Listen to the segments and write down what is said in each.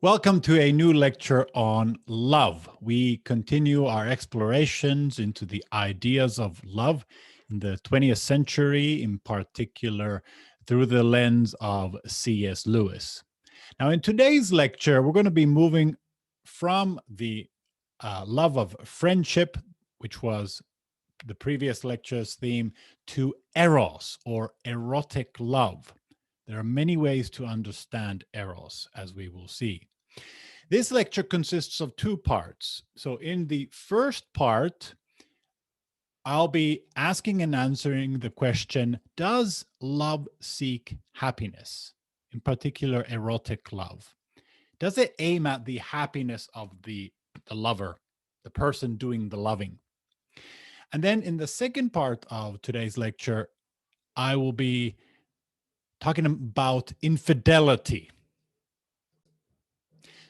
Welcome to a new lecture on love. We continue our explorations into the ideas of love in the 20th century, in particular through the lens of C.S. Lewis. Now, in today's lecture, we're going to be moving from the love of friendship, which was the previous lecture's theme, to eros, or erotic love. There are many ways to understand eros, as we will see. This lecture consists of two parts. So in the first part, I'll be asking and answering the question, does love seek happiness? In particular, erotic love. Does it aim at the happiness of the lover, the person doing the loving? And then in the second part of today's lecture, I will be talking about infidelity.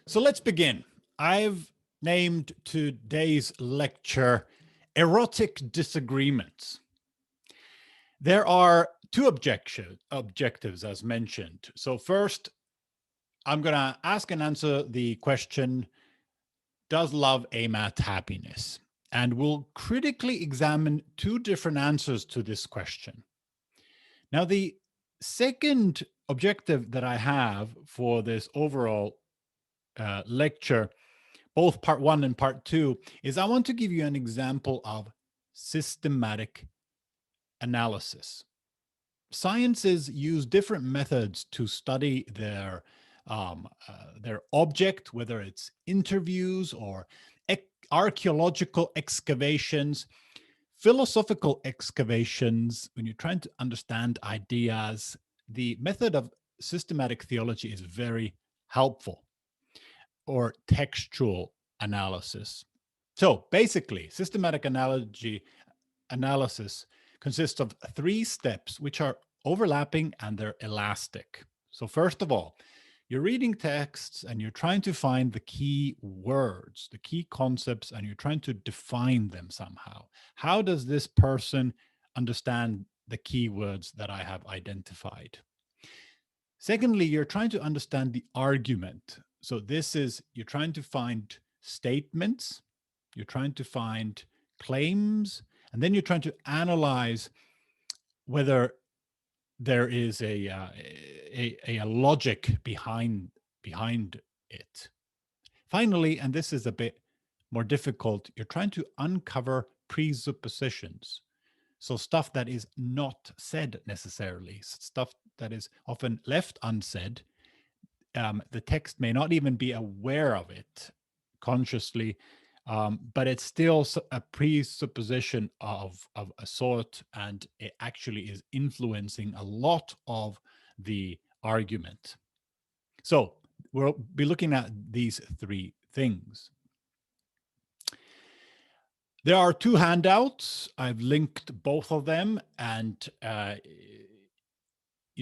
So let's begin. I've named today's lecture Erotic Disagreements. There are two objectives as mentioned. So first, I'm going to ask and answer the question, does love aim at happiness? And we'll critically examine two different answers to this question. Now, the second objective that I have for this overall lecture, both part one and part two, is I want to give you an example of systematic analysis. Sciences use different methods to study their object, whether it's interviews or archaeological excavations, philosophical excavations. When you're trying to understand ideas, the method of systematic theology is very helpful, or textual analysis. So basically, systematic analysis consists of three steps, which are overlapping and they're elastic. So first of all, you're reading texts and you're trying to find the key words, the key concepts, and you're trying to define them somehow. How does this person understand the key words that I have identified? Secondly, you're trying to understand the argument. So this is, you're trying to find statements, you're trying to find claims, and then you're trying to analyze whether there is a logic behind it. Finally, and this is a bit more difficult, you're trying to uncover presuppositions. So stuff that is not said necessarily, stuff that is often left unsaid. The text may not even be aware of it consciously, but it's still a presupposition of a sort, and it actually is influencing a lot of the argument. So we'll be looking at these three things. There are two handouts. I've linked both of them, and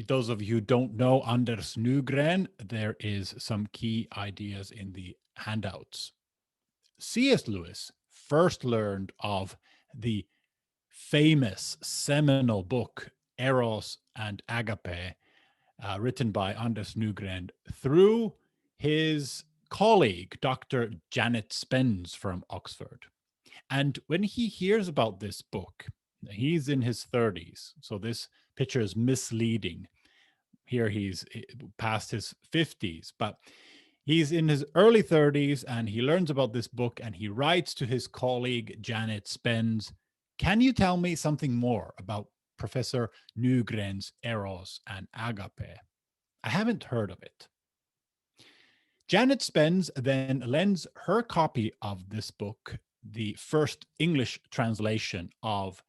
those of you who don't know Anders Nygren, there is some key ideas in the handouts. C.S. Lewis first learned of the famous seminal book Eros and Agape, written by Anders Nygren, through his colleague, Dr. Janet Spence from Oxford. And when he hears about this book, he's in his 30s, so this picture is misleading. Here he's past his 50s, but he's in his early 30s and he learns about this book and he writes to his colleague, Janet Spence, can you tell me something more about Professor Nygren's Eros and Agape? I haven't heard of it. Janet Spence then lends her copy of this book, the first English translation of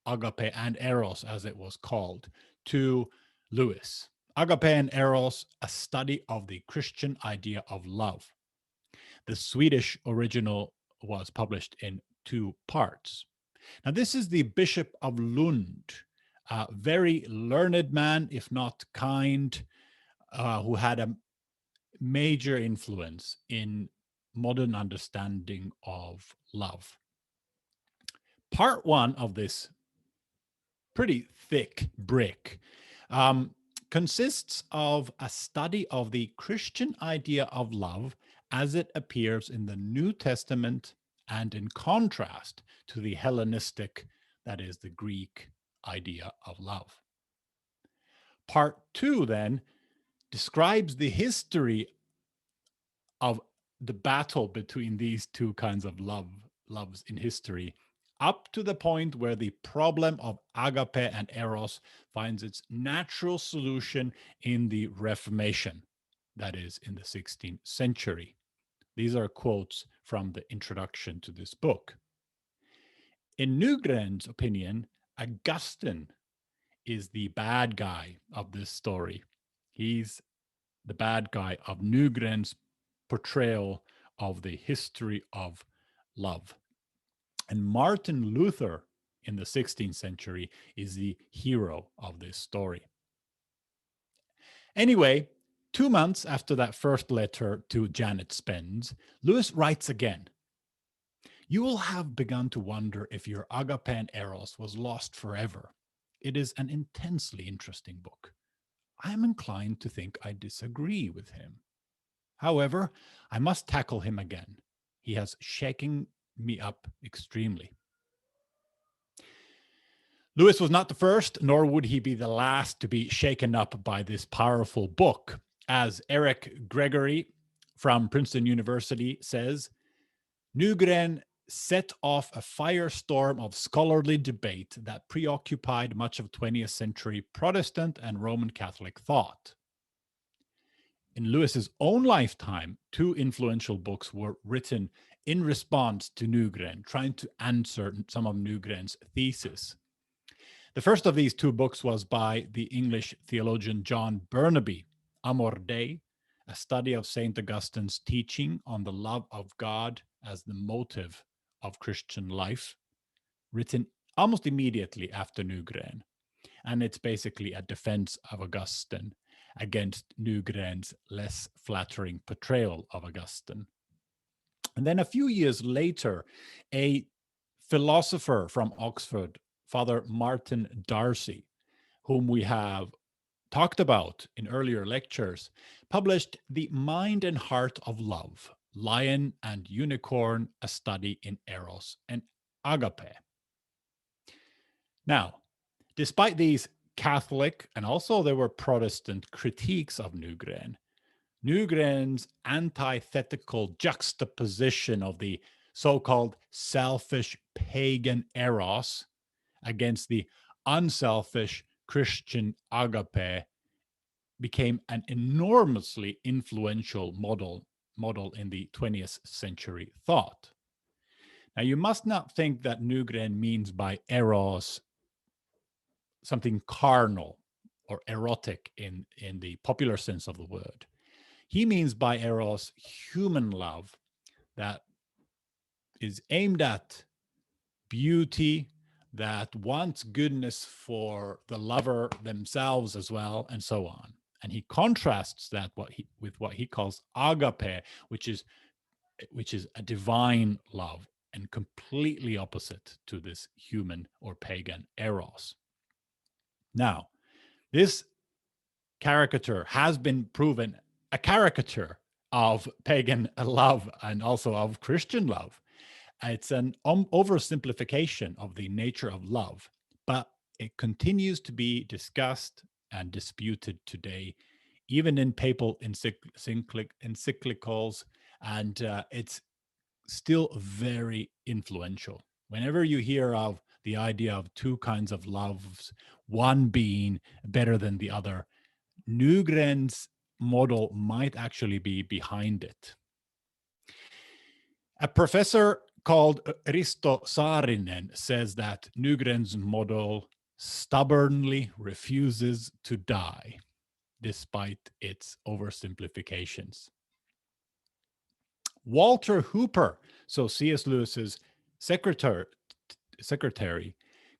Agape and Eros, as it was called, to Lewis. Agape and Eros, a study of the Christian idea of love. The Swedish original was published in two parts. Now, this is the Bishop of Lund, a very learned man, if not kind, who had a major influence in modern understanding of love. Part one of this pretty thick brick consists of a study of the Christian idea of love as it appears in the New Testament and in contrast to the Hellenistic, that is, the Greek idea of love. Part 2 then describes the history of the battle between these two kinds of loves in history, up to the point where the problem of agape and eros finds its natural solution in the Reformation, that is, in the 16th century. These are quotes from the introduction to this book. In Nygren's opinion, Augustine is the bad guy of this story. He's the bad guy of Nygren's portrayal of the history of love. And Martin Luther in the 16th century is the hero of this story. Anyway, 2 months after that first letter to Janet Spence, Lewis writes again. You will have begun to wonder if your Agape and Eros was lost forever. It is an intensely interesting book. I am inclined to think I disagree with him. However, I must tackle him again. He has shaken me up extremely. Lewis was not the first, nor would he be the last to be shaken up by this powerful book. As Eric Gregory from Princeton University says, Nygren set off a firestorm of scholarly debate that preoccupied much of 20th century Protestant and Roman Catholic thought. In Lewis's own lifetime, 2 influential books were written in response to Nygren, trying to answer some of Nygren's thesis. The first of these 2 books was by the English theologian John Burnaby, Amor Dei, a study of St. Augustine's teaching on the love of God as the motive of Christian life, written almost immediately after Nygren. And it's basically a defense of Augustine against Nygren's less flattering portrayal of Augustine. And then a few years later, a philosopher from Oxford, Father Martin Darcy, whom we have talked about in earlier lectures, published The Mind and Heart of Love, Lion and Unicorn, a study in Eros and Agape. Now, despite these Catholic and also there were Protestant critiques of Nygren, Nygren's antithetical juxtaposition of the so-called selfish pagan Eros against the unselfish Christian Agape became an enormously influential model in the 20th century thought. Now, you must not think that Nygren means by Eros something carnal or erotic in the popular sense of the word. He means by Eros human love that is aimed at beauty, that wants goodness for the lover themselves as well, and so on. And he contrasts that with what he calls agape, which is a divine love and completely opposite to this human or pagan Eros. Now, this caricature has been proven a caricature of pagan love and also of Christian love. It's an oversimplification of the nature of love, but it continues to be discussed and disputed today, even in papal encyclicals, and it's still very influential. Whenever you hear of the idea of 2 kinds of loves, one being better than the other, Nygren's model might actually be behind it. A professor called Risto Saarinen says that Nygren's model stubbornly refuses to die, despite its oversimplifications. Walter Hooper, so C.S. Lewis's secretary,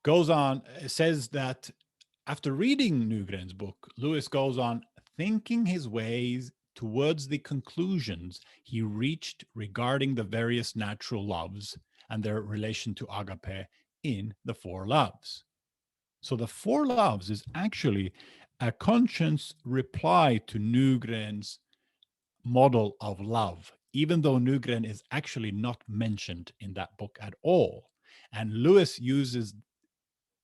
goes on, says that after reading Nygren's book, Lewis goes on thinking his ways towards the conclusions he reached regarding the various natural loves and their relation to agape in the 4 loves. So the 4 loves is actually a conscious reply to Nygren's model of love, even though Nygren is actually not mentioned in that book at all. And Lewis uses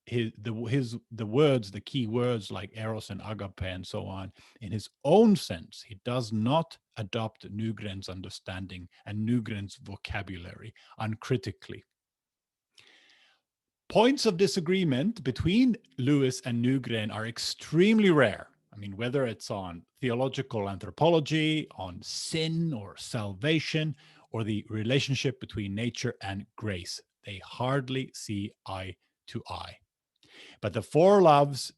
the words, the key words like eros and agape and so on, in his own sense. He does not adopt Nygren's understanding and Nygren's vocabulary uncritically. Points of disagreement between Lewis and Nygren are extremely rare. I mean, whether it's on theological anthropology, on sin or salvation, or the relationship between nature and grace, they hardly see eye to eye. But the four loves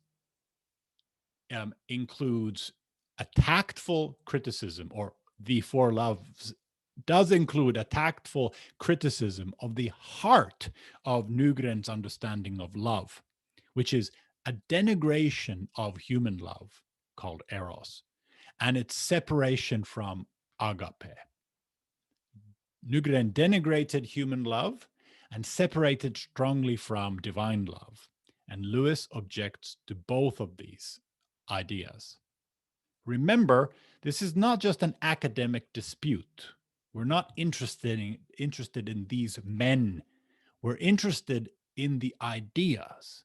includes a tactful criticism, or the four loves does include a tactful criticism of the heart of Nygren's understanding of love, which is a denigration of human love called eros, and its separation from agape. Nygren denigrated human love and separated strongly from divine love, and Lewis objects to both of these ideas. Remember, this is not just an academic dispute. We're not interested in these men. We're interested in the ideas.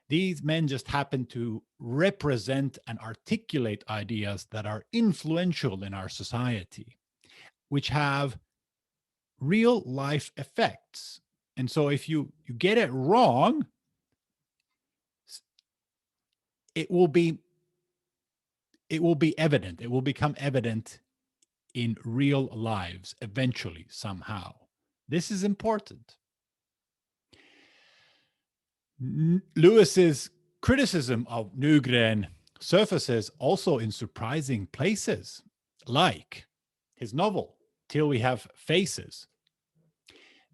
These men just happen to represent and articulate ideas that are influential in our society, which have real life effects. And so if you get it wrong, it will be evident. It will become evident in real lives eventually, somehow. This is important. Lewis's criticism of Nygren surfaces also in surprising places, like his novel, Till We Have Faces.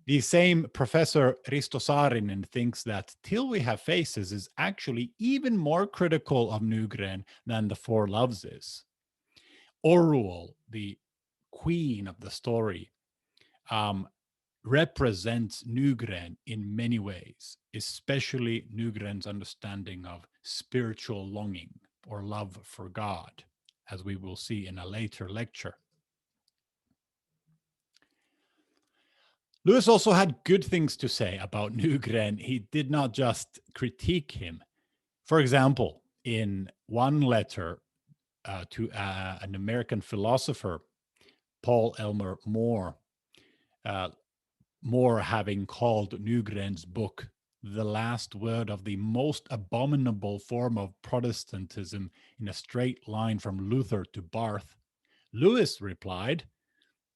The same Professor Risto Saarinen thinks that Till We Have Faces is actually even more critical of Nygren than The Four Loves is. Orual, the queen of the story, represents Nygren in many ways, especially Nygren's understanding of spiritual longing or love for God, as we will see in a later lecture. Lewis also had good things to say about Nygren. He did not just critique him. For example, in one letter to an American philosopher, Paul Elmer More, More having called Nygren's book the last word of the most abominable form of Protestantism in a straight line from Luther to Barth, Lewis replied,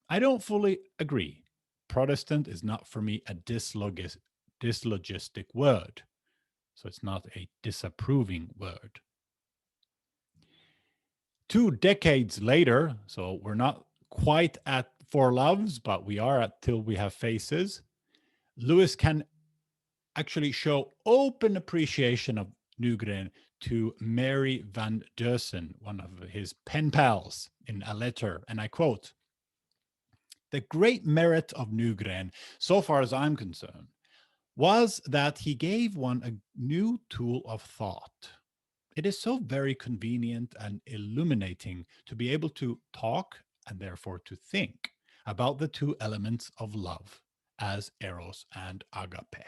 "I don't fully agree. Protestant is not for me a dislogistic word. So it's not a disapproving word." 2 decades later, so we're not quite at Four Loves, but we are at Till We Have Faces, Lewis can actually show open appreciation of Nygren to Mary van Dusen, one of his pen pals, in a letter, and I quote, "The great merit of Nygren, so far as I'm concerned, was that he gave one a new tool of thought. It is so very convenient and illuminating to be able to talk and therefore to think about the two elements of love as eros and agape."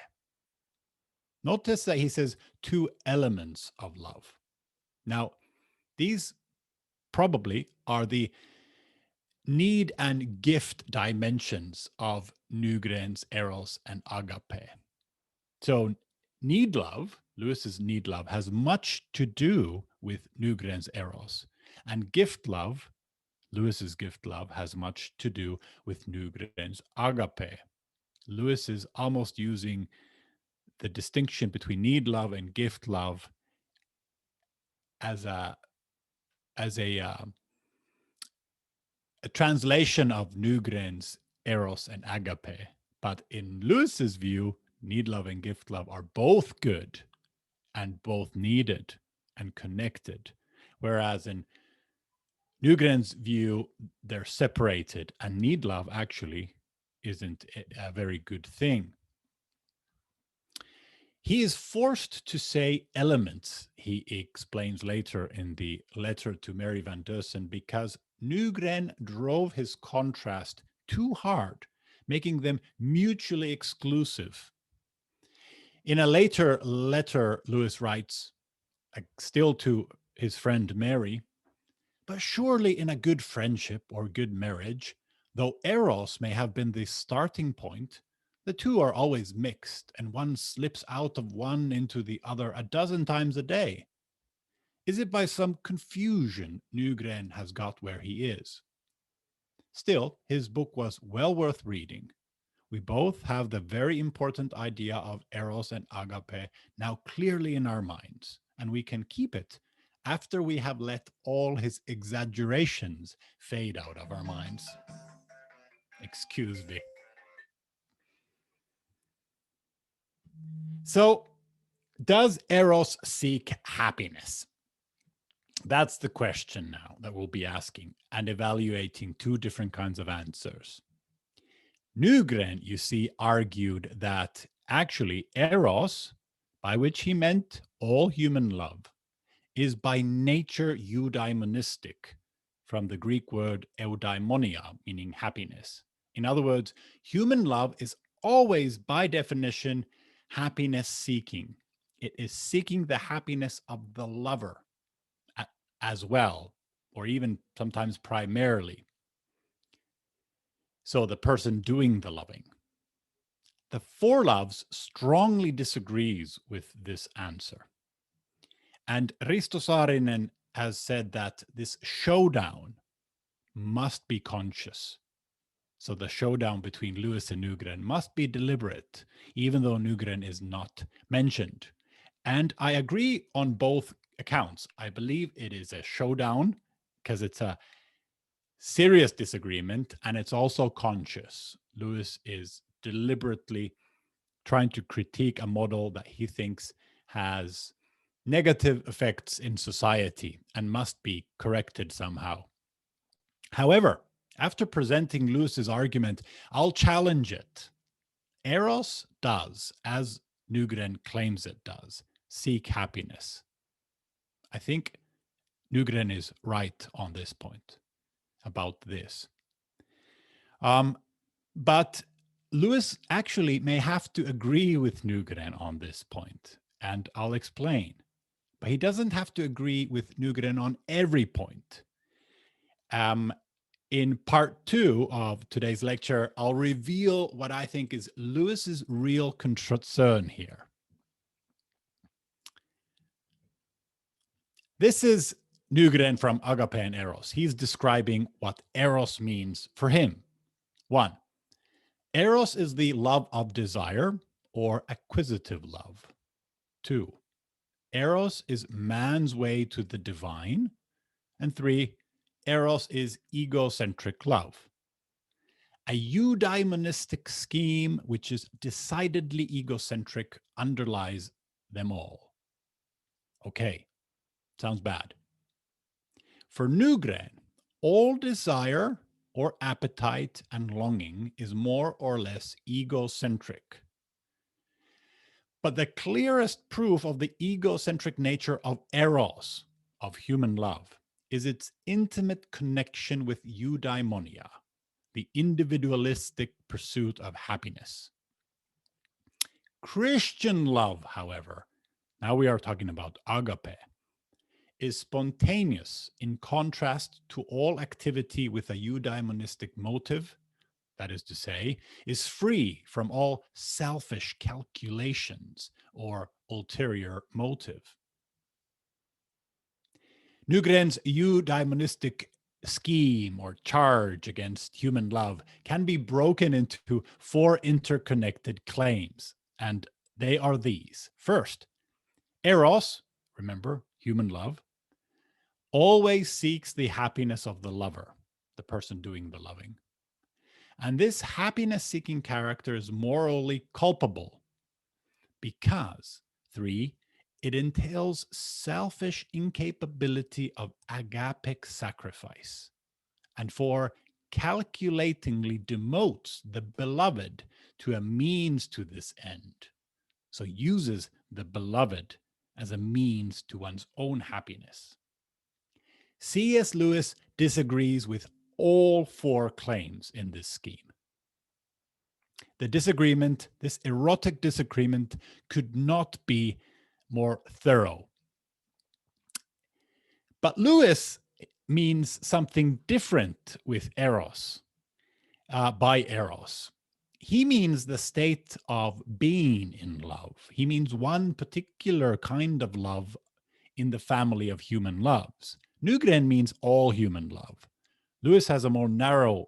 Notice that he says two elements of love. Now, these probably are the need and gift dimensions of Nygren's eros and agape. So need love, Lewis's need love, has much to do with Nygren's eros. And gift love, Lewis's gift love, has much to do with Nygren's agape. Lewis is almost using the distinction between need love and gift love as a translation of Nygren's eros and agape. But in Lewis's view, need love and gift love are both good and both needed and connected. Whereas in Nygren's view, they're separated, and need love actually isn't a very good thing. He is forced to say elements, he explains later in the letter to Mary van Dusen, because Nygren drove his contrast too hard, making them mutually exclusive. In a later letter, Lewis writes, still to his friend Mary, but surely in a good friendship or good marriage, though Eros may have been the starting point, the two are always mixed, and one slips out of one into the other a dozen times a day. Is it by some confusion Nygren has got where he is? Still, his book was well worth reading. We both have the very important idea of Eros and Agape now clearly in our minds, and we can keep it after we have let all his exaggerations fade out of our minds. Excuse me. So, does Eros seek happiness? That's the question now that we'll be asking and evaluating two different kinds of answers. Nygren, you see, argued that actually Eros, by which he meant all human love, is by nature eudaimonistic, from the Greek word eudaimonia, meaning happiness. In other words, human love is always, by definition, happiness seeking. It is seeking the happiness of the lover as well, or even sometimes primarily. So the person doing the loving. The Four Loves strongly disagrees with this answer. And Risto Saarinen has said that this showdown must be conscious. So the showdown between Lewis and Nygren must be deliberate, even though Nygren is not mentioned. And I agree on both accounts. I believe it is a showdown because it's a serious disagreement and it's also conscious. Lewis is deliberately trying to critique a model that he thinks has negative effects in society and must be corrected somehow. However, after presenting Lewis's argument, I'll challenge it. Eros does, as Nygren claims it does, seek happiness. I think Nygren is right on this point about this. But Lewis actually may have to agree with Nygren on this point, and I'll explain. But he doesn't have to agree with Nygren on every point. In part 2 of today's lecture, I'll reveal what I think is Lewis's real concern here. This is Nygren from Agape and Eros. He's describing what Eros means for him. 1. Eros is the love of desire or acquisitive love. 2. Eros is man's way to the divine. And 3. Eros is egocentric love. A eudaimonistic scheme which is decidedly egocentric underlies them all. Okay, sounds bad. For Nygren, all desire or appetite and longing is more or less egocentric. But the clearest proof of the egocentric nature of Eros, of human love, is its intimate connection with eudaimonia, the individualistic pursuit of happiness. Christian love, however, now we are talking about agape, is spontaneous in contrast to all activity with a eudaimonistic motive, that is to say, is free from all selfish calculations or ulterior motive. Nygren's eudaimonistic scheme or charge against human love can be broken into 4 interconnected claims, and they are these. First, Eros, remember, human love, always seeks the happiness of the lover, the person doing the loving. And this happiness-seeking character is morally culpable because, 3, it entails selfish incapability of agapic sacrifice. And 4, calculatingly demotes the beloved to a means to this end. So uses the beloved as a means to one's own happiness. C.S. Lewis disagrees with all four claims in this scheme. The disagreement, this erotic disagreement, could not be more thorough. But Lewis means something different with Eros, by Eros. He means the state of being in love. He means one particular kind of love in the family of human loves. Nygren means all human love. Lewis has a more narrow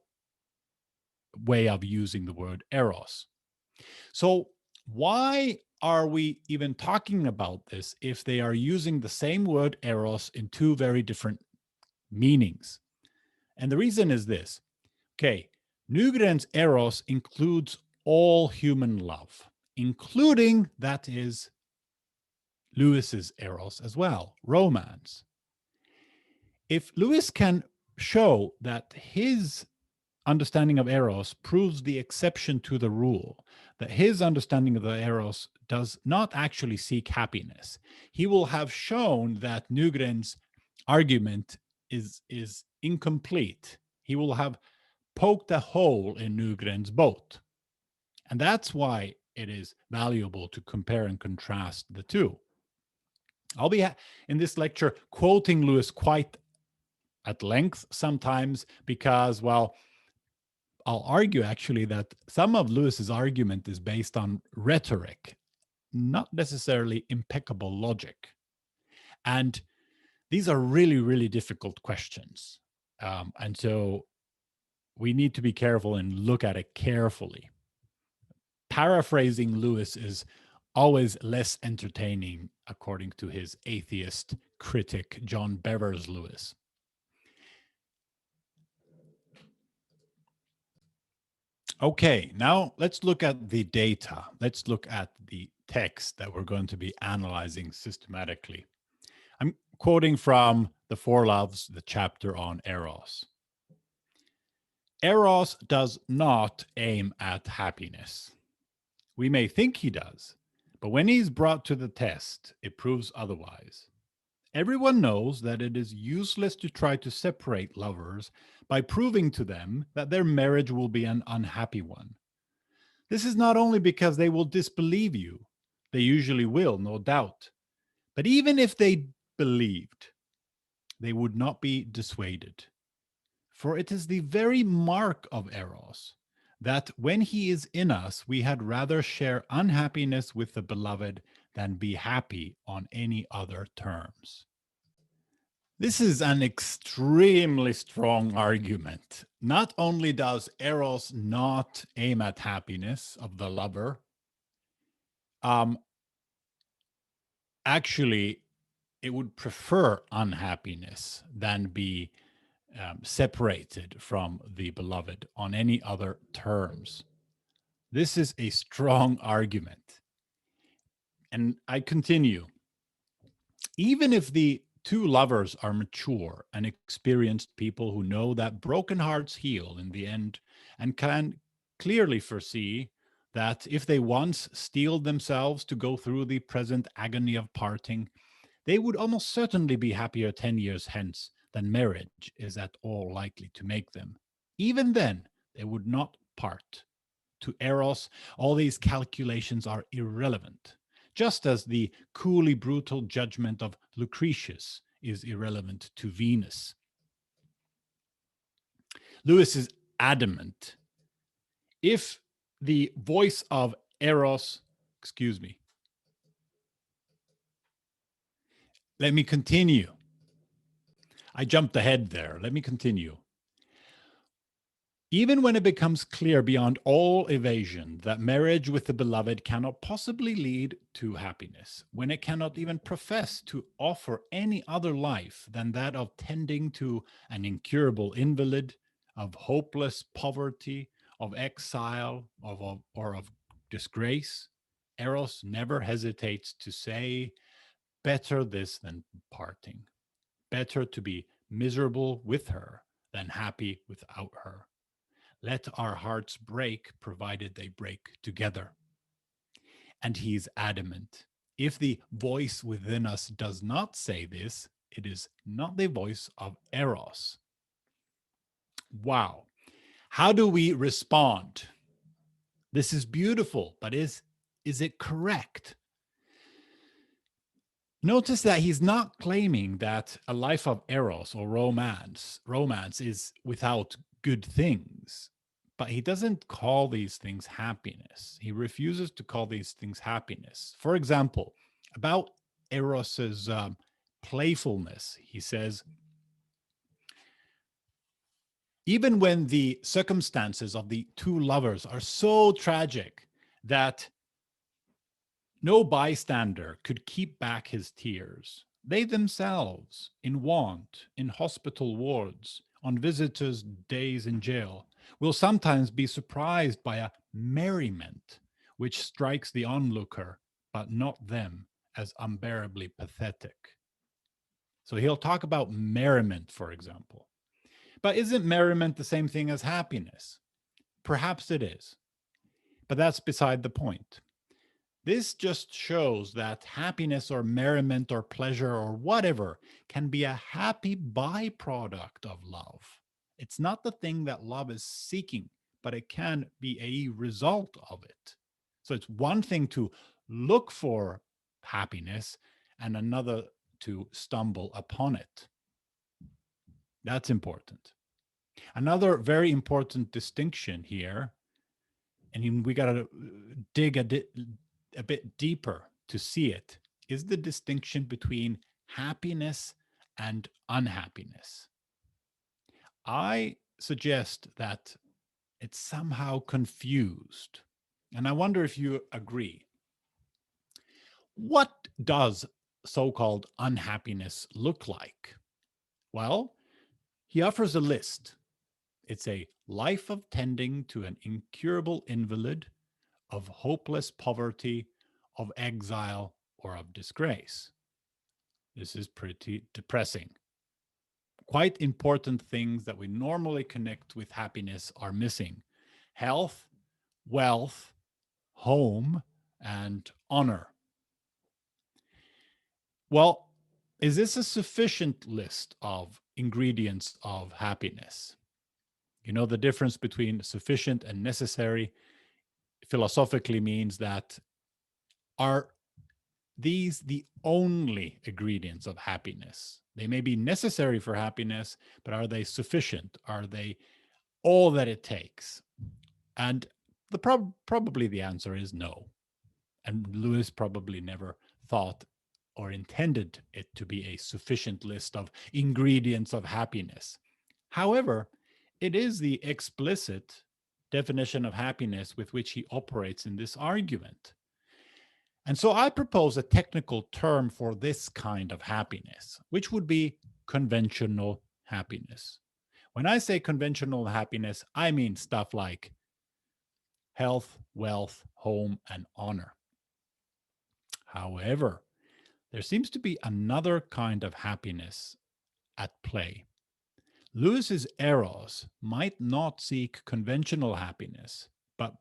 way of using the word Eros. So why are we even talking about this if they are using the same word Eros in two very different meanings? And the reason is this. Okay, Nygren's Eros includes all human love, including, that is, Lewis's Eros as well, romance. If Lewis can show that his understanding of Eros proves the exception to the rule, that his understanding of the Eros does not actually seek happiness, he will have shown that Nygren's argument is incomplete. He will have poked a hole in Nygren's boat. And that's why it is valuable to compare and contrast the two. I'll be in this lecture quoting Lewis quite at length sometimes because, well, I'll argue actually that some of Lewis's argument is based on rhetoric, not necessarily impeccable logic. And these are really, really difficult questions. And so we need to be careful and look at it carefully. Paraphrasing Lewis is always less entertaining, according to his atheist critic, John Bevers Lewis. Okay, now let's look at the data. Let's look at the text that we're going to be analyzing systematically. I'm quoting from The Four Loves, the chapter on Eros. Eros does not aim at happiness. We may think he does, but when he's brought to the test, it proves otherwise. Everyone knows that it is useless to try to separate lovers by proving to them that their marriage will be an unhappy one. This is not only because they will disbelieve you, they usually will, no doubt, but even if they believed, they would not be dissuaded. For it is the very mark of Eros that when he is in us, we had rather share unhappiness with the beloved than be happy on any other terms. This is an extremely strong argument. Not only does Eros not aim at happiness of the lover, actually, it would prefer unhappiness than be separated from the beloved on any other terms. This is a strong argument. And I continue. Even if the two lovers are mature and experienced people who know that broken hearts heal in the end and can clearly foresee that if they once steeled themselves to go through the present agony of parting, they would almost certainly be happier 10 years hence than marriage is at all likely to make them. Even then, they would not part. To Eros, all these calculations are irrelevant, just as the coolly brutal judgment of Lucretius is irrelevant to Venus. Lewis is adamant. If the voice of Eros, excuse me, let me continue. I jumped ahead there. Let me continue. Even when it becomes clear beyond all evasion that marriage with the beloved cannot possibly lead to happiness, when it cannot even profess to offer any other life than that of tending to an incurable invalid, of hopeless poverty, of exile, or of disgrace, Eros never hesitates to say, better this than parting, better to be miserable with her than happy without her. Let our hearts break, provided they break together. And he's adamant. If the voice within us does not say this, it is not the voice of Eros. Wow. How do we respond? This is beautiful, but is it correct? Notice that he's not claiming that a life of eros or romance is without good things, but he doesn't call these things happiness. He refuses to call these things happiness. For example, about Eros's playfulness, he says, even when the circumstances of the two lovers are so tragic that no bystander could keep back his tears, they themselves, in want, in hospital wards, on visitors' days in jail, will sometimes be surprised by a merriment which strikes the onlooker, but not them, as unbearably pathetic. So he'll talk about merriment, for example. But isn't merriment the same thing as happiness? Perhaps it is, but that's beside the point. This just shows that happiness or merriment or pleasure or whatever can be a happy byproduct of love. It's not the thing that love is seeking, but it can be a result of it. So it's one thing to look for happiness and another to stumble upon it. That's important. Another very important distinction here, and we got to dig a bit deeper to see it, is the distinction between happiness and unhappiness. I suggest that it's somehow confused, and I wonder if you agree. What does so-called unhappiness look like? Well, he offers a list. It's a life of tending to an incurable invalid, of hopeless poverty, of exile, or of disgrace. This is pretty depressing. Quite important things that we normally connect with happiness are missing: health, wealth, home, and honor. Well, is this a sufficient list of ingredients of happiness? You know, the difference between sufficient and necessary philosophically means that are these the only ingredients of happiness? They may be necessary for happiness, but are they sufficient? Are they all that it takes? And probably the answer is no. And Lewis probably never thought or intended it to be a sufficient list of ingredients of happiness. However, it is the explicit definition of happiness with which he operates in this argument. And so I propose a technical term for this kind of happiness, which would be conventional happiness. When I say conventional happiness, I mean stuff like health, wealth, home, and honor. However, there seems to be another kind of happiness at play. Lewis's Eros might not seek conventional happiness, but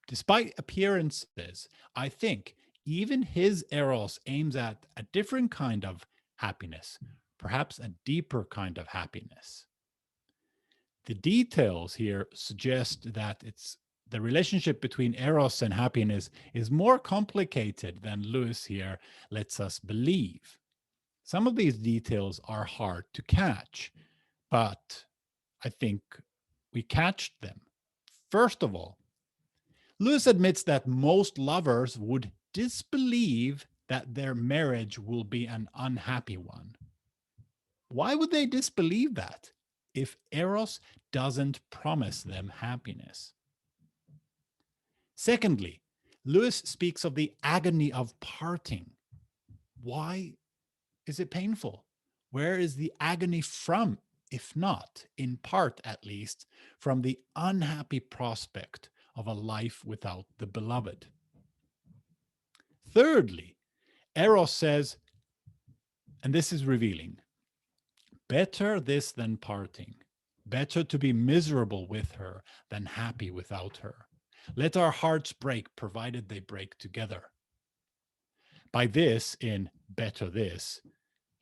despite appearances, I think even his Eros aims at a different kind of happiness, perhaps a deeper kind of happiness. The details here suggest that it's the relationship between Eros and happiness is more complicated than Lewis here lets us believe. Some of these details are hard to catch, but I think we catch them. First of all, Lewis admits that most lovers would disbelieve that their marriage will be an unhappy one. Why would they disbelieve that if Eros doesn't promise them happiness? Secondly, Lewis speaks of the agony of parting. Why is it painful? Where is the agony from, if not, in part at least, from the unhappy prospect of a life without the beloved? Thirdly, Eros says, and this is revealing, better this than parting, better to be miserable with her than happy without her. Let our hearts break, provided they break together. By this, in better this,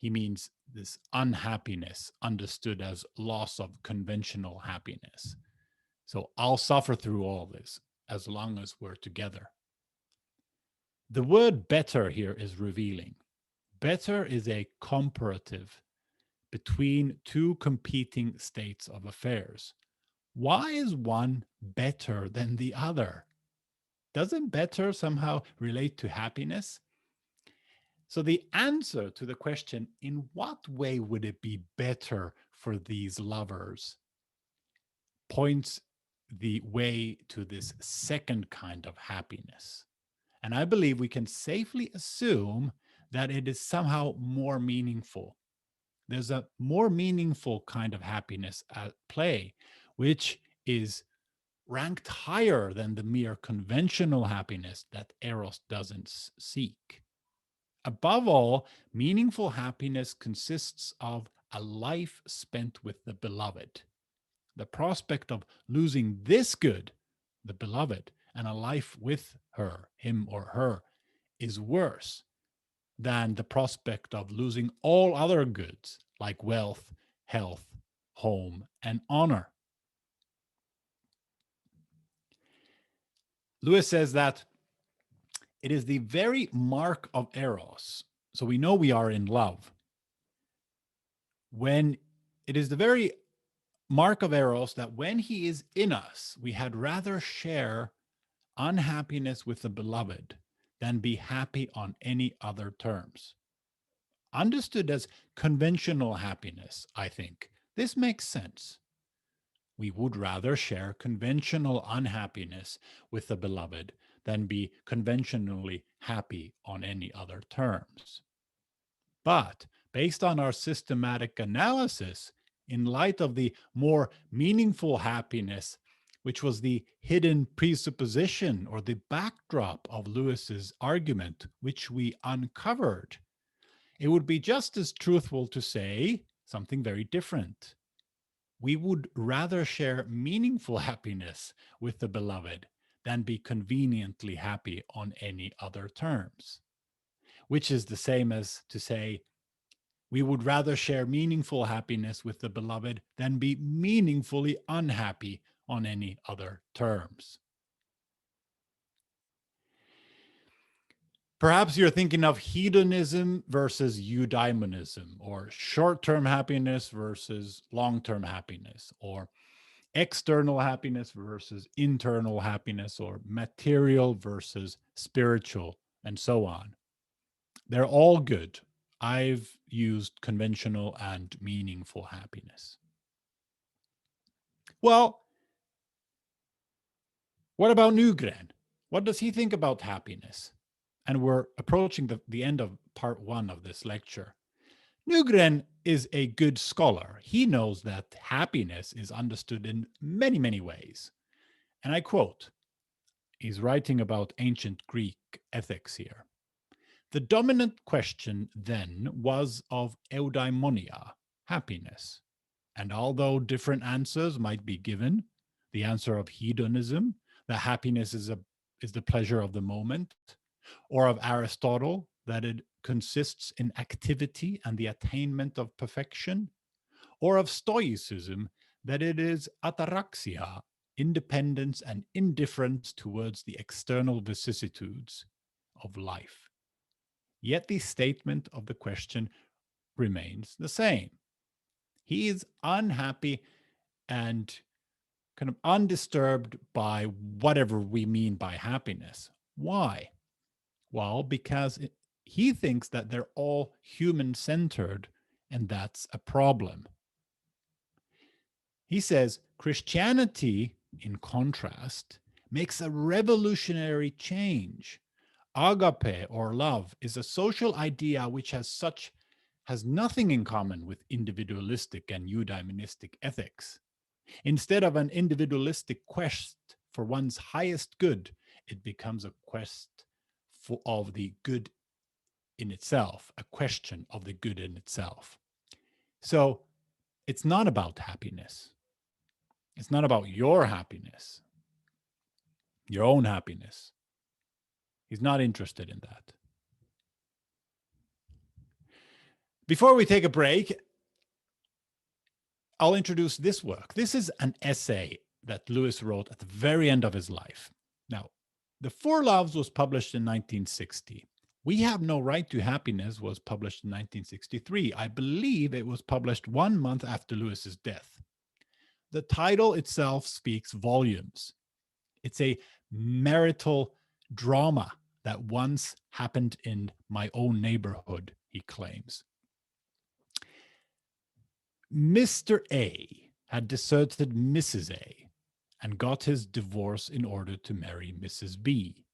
he means this unhappiness understood as loss of conventional happiness. So I'll suffer through all this as long as we're together. The word better here is revealing. Better is a comparative between two competing states of affairs. Why is one better than the other? Doesn't better somehow relate to happiness? So the answer to the question, in what way would it be better for these lovers, points the way to this second kind of happiness. And I believe we can safely assume that it is somehow more meaningful. There's a more meaningful kind of happiness at play, which is ranked higher than the mere conventional happiness that Eros doesn't seek. Above all, meaningful happiness consists of a life spent with the beloved. The prospect of losing this good, the beloved, and a life with her, him or her, is worse than the prospect of losing all other goods like wealth, health, home, and honor. Lewis says that it is the very mark of Eros. So we know we are in love. When it is the very mark of Eros that when he is in us, we had rather share unhappiness with the beloved than be happy on any other terms. Understood as conventional happiness, I think, this makes sense. We would rather share conventional unhappiness with the beloved than be conventionally happy on any other terms. But based on our systematic analysis, in light of the more meaningful happiness, which was the hidden presupposition or the backdrop of Lewis's argument, which we uncovered, it would be just as truthful to say something very different. We would rather share meaningful happiness with the beloved than be conveniently happy on any other terms, which is the same as to say, we would rather share meaningful happiness with the beloved than be meaningfully unhappy on any other terms. Perhaps you're thinking of hedonism versus eudaimonism, or short-term happiness versus long-term happiness, or external happiness versus internal happiness, or material versus spiritual, and so on. They're all good. I've used conventional and meaningful happiness. Well, what about Nygren? What does he think about happiness? And we're approaching the end of part 1 of this lecture. Nygren is a good scholar. He knows that happiness is understood in many, many ways. And I quote, he's writing about ancient Greek ethics here. The dominant question then was of eudaimonia, happiness. And although different answers might be given, the answer of hedonism, that happiness is the pleasure of the moment, or of Aristotle, that it consists in activity and the attainment of perfection, or of Stoicism, that it is ataraxia, independence and indifference towards the external vicissitudes of life. Yet the statement of the question remains the same. He is unhappy and kind of undisturbed by whatever we mean by happiness. Why? Well, because he thinks that they're all human-centered, and that's a problem. He says Christianity, in contrast, makes a revolutionary change. Agape, or love, is a social idea which has nothing in common with individualistic and eudaimonistic ethics. Instead of an individualistic quest for one's highest good, it becomes a quest of the good in itself, a question of the good in itself. So it's not about happiness. It's not about your happiness, your own happiness. He's not interested in that. Before we take a break, I'll introduce this work. This is an essay that Lewis wrote at the very end of his life. Now, The Four Loves was published in 1960. We Have No Right to Happiness was published in 1963. I believe it was published 1 month after Lewis's death. The title itself speaks volumes. It's a marital drama that once happened in my own neighborhood, he claims. Mr. A had deserted Mrs. A and got his divorce in order to marry Mrs. B,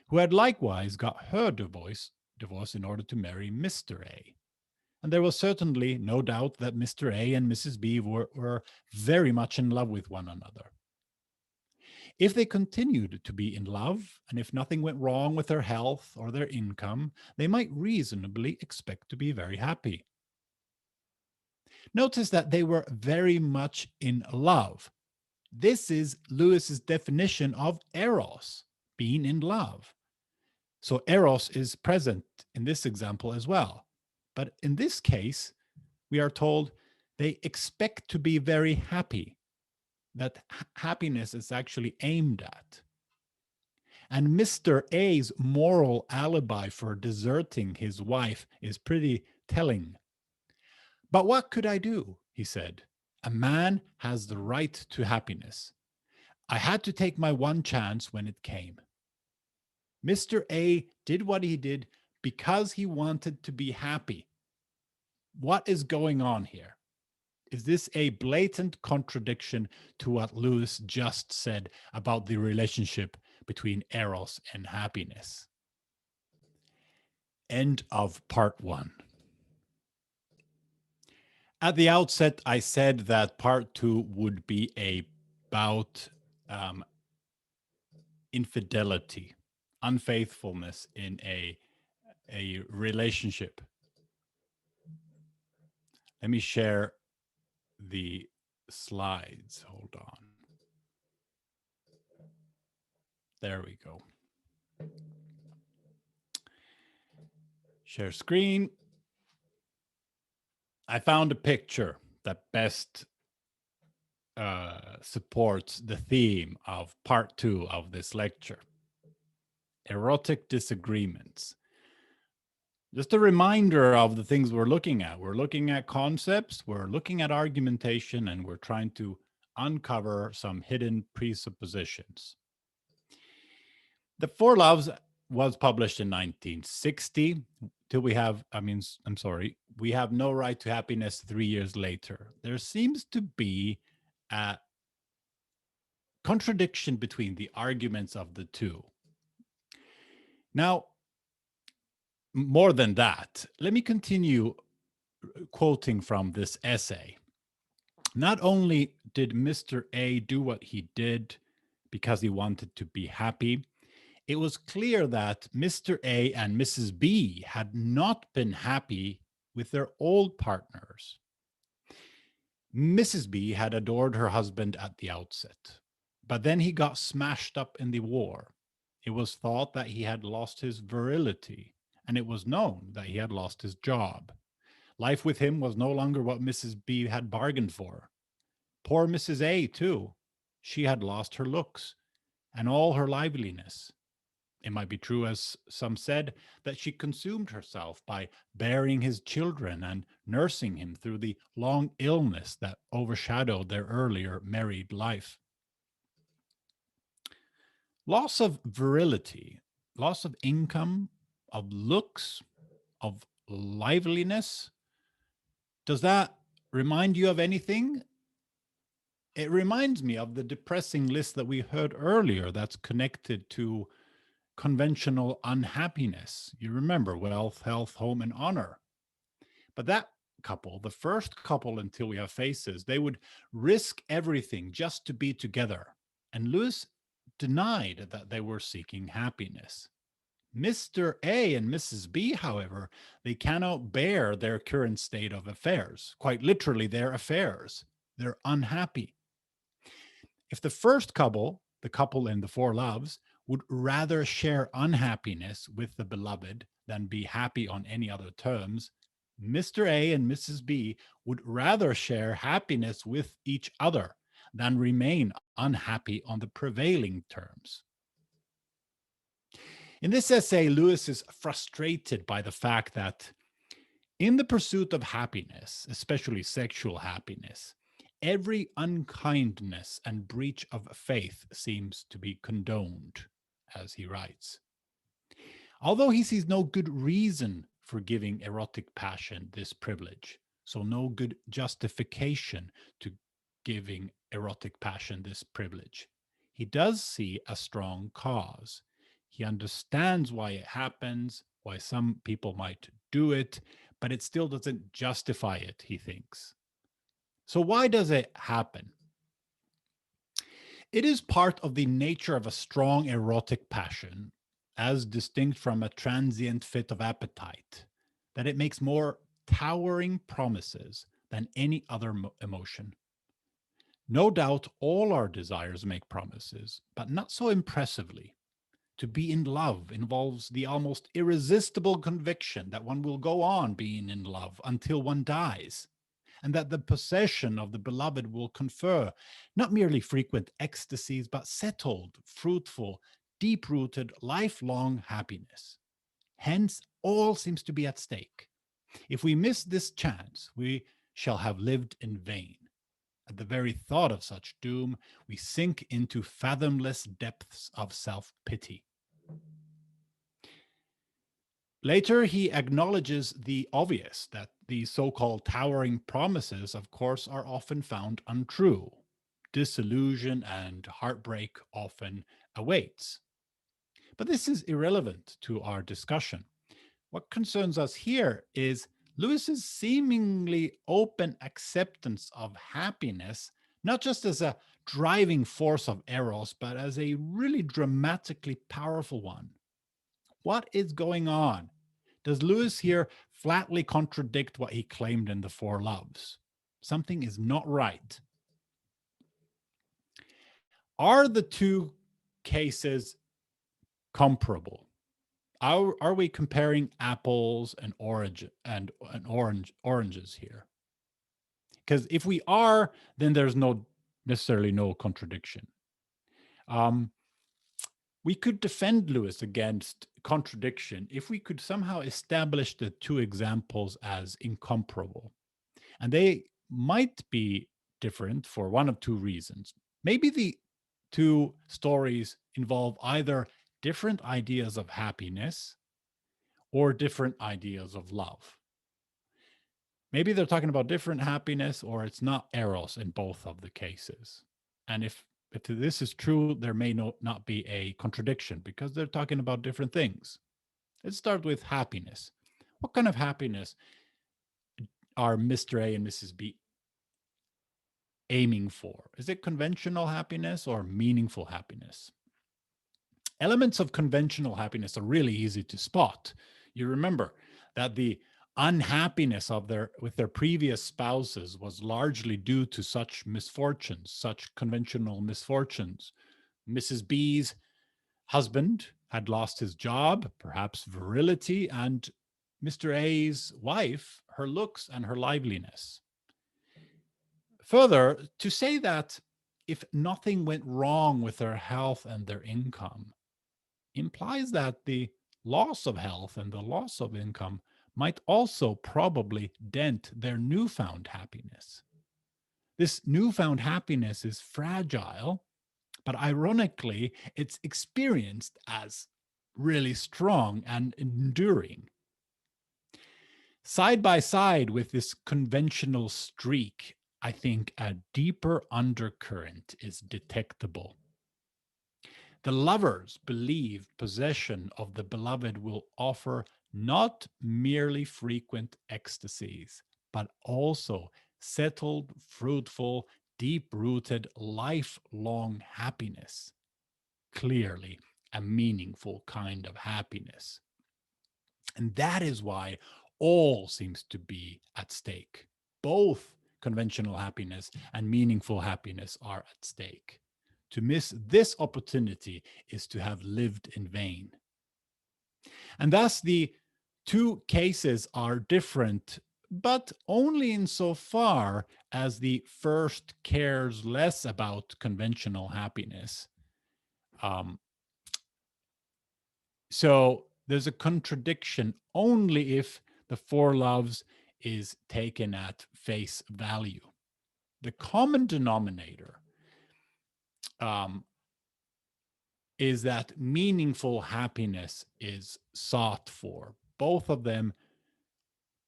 who had likewise got her divorce in order to marry Mr. A. And there was certainly no doubt that Mr. A and Mrs. B were very much in love with one another. If they continued to be in love, and if nothing went wrong with their health or their income, they might reasonably expect to be very happy. Notice that they were very much in love. This is Lewis's definition of eros, being in love. So eros is present in this example as well. But in this case, we are told they expect to be very happy, that happiness is actually aimed at. And Mr. A's moral alibi for deserting his wife is pretty telling. But what could I do? He said. A man has the right to happiness. I had to take my one chance when it came. Mr. A did what he did because he wanted to be happy. What is going on here? Is this a blatant contradiction to what Lewis just said about the relationship between eros and happiness? End of part 1. At the outset, I said that part 2 would be about infidelity, unfaithfulness in a relationship. Let me share the slides. Hold on. There we go. Share screen. I found a picture that best supports the theme of part 2 of this lecture. Erotic disagreements. Just a reminder of the things we're looking at. We're looking at concepts, we're looking at argumentation, and we're trying to uncover some hidden presuppositions. The Four Loves was published in 1960. We have No Right to Happiness 3 years later. There seems to be a contradiction between the arguments of the two. Now, more than that, let me continue quoting from this essay. Not only did Mr. A do what he did because he wanted to be happy, it was clear that Mr. A and Mrs. B had not been happy with their old partners. Mrs. B had adored her husband at the outset, but then he got smashed up in the war. It was thought that he had lost his virility, and it was known that he had lost his job. Life with him was no longer what Mrs. B had bargained for. Poor Mrs. A, too. She had lost her looks and all her liveliness. It might be true, as some said, that she consumed herself by bearing his children and nursing him through the long illness that overshadowed their earlier married life. Loss of virility, loss of income, of looks, of liveliness. Does that remind you of anything? It reminds me of the depressing list that we heard earlier that's connected to conventional unhappiness. You remember wealth, health, home, and honor. But that couple, the first couple until we have faces, they would risk everything just to be together. And Lewis denied that they were seeking happiness. Mr. A and Mrs. B, however, they cannot bear their current state of affairs. Quite literally, their affairs. They're unhappy. If the first couple, the couple in the Four Loves, would rather share unhappiness with the beloved than be happy on any other terms, Mr. A and Mrs. B would rather share happiness with each other than remain unhappy on the prevailing terms. In this essay, Lewis is frustrated by the fact that in the pursuit of happiness, especially sexual happiness, every unkindness and breach of faith seems to be condoned, as he writes. Although he sees no good reason for giving erotic passion this privilege, so no good justification to giving erotic passion this privilege, he does see a strong cause. He understands why it happens, why some people might do it, but it still doesn't justify it, he thinks. So, why does it happen? It is part of the nature of a strong erotic passion, as distinct from a transient fit of appetite, that it makes more towering promises than any other emotion. No doubt all our desires make promises, but not so impressively. To be in love involves the almost irresistible conviction that one will go on being in love until one dies, and that the possession of the beloved will confer not merely frequent ecstasies, but settled, fruitful, deep rooted, lifelong happiness. Hence, all seems to be at stake. If we miss this chance, we shall have lived in vain. At the very thought of such doom, we sink into fathomless depths of self pity. Later, he acknowledges the obvious that the so called towering promises, of course, are often found untrue. Disillusion and heartbreak often awaits. But this is irrelevant to our discussion. What concerns us here is Lewis's seemingly open acceptance of happiness, not just as a driving force of Eros, but as a really dramatically powerful one. What is going on? Does Lewis here flatly contradict what he claimed in the Four Loves? Something is not right. Are the two cases comparable? Are we comparing apples and oranges here? Because if we are, then there's necessarily no contradiction. We could defend Lewis against contradiction if we could somehow establish the two examples as incomparable. And they might be different for one of two reasons. Maybe the two stories involve either different ideas of happiness or different ideas of love. Maybe they're talking about different happiness, or it's not Eros in both of the cases. And if this is true, there may not be a contradiction because they're talking about different things. Let's start with happiness. What kind of happiness are Mr. A and Mrs. B aiming for? Is it conventional happiness or meaningful happiness? Elements of conventional happiness are really easy to spot. You remember that the unhappiness of with their previous spouses was largely due to such misfortunes, such conventional misfortunes. Mrs. B's husband had lost his job, perhaps virility, and Mr. A's wife, her looks and her liveliness. Further, to say that if nothing went wrong with their health and their income implies that the loss of health and the loss of income might also probably dent their newfound happiness. This newfound happiness is fragile, but ironically, it's experienced as really strong and enduring. Side by side with this conventional streak, I think a deeper undercurrent is detectable. The lovers believe possession of the beloved will offer not merely frequent ecstasies, but also settled, fruitful, deep-rooted, lifelong happiness. Clearly, a meaningful kind of happiness. And that is why all seems to be at stake. Both conventional happiness and meaningful happiness are at stake. To miss this opportunity is to have lived in vain. And thus, the two cases are different but only insofar as the first cares less about conventional happiness. Um, so there's a contradiction only if the four loves is taken at face value. The common denominator um, is that meaningful happiness is sought for. Both of them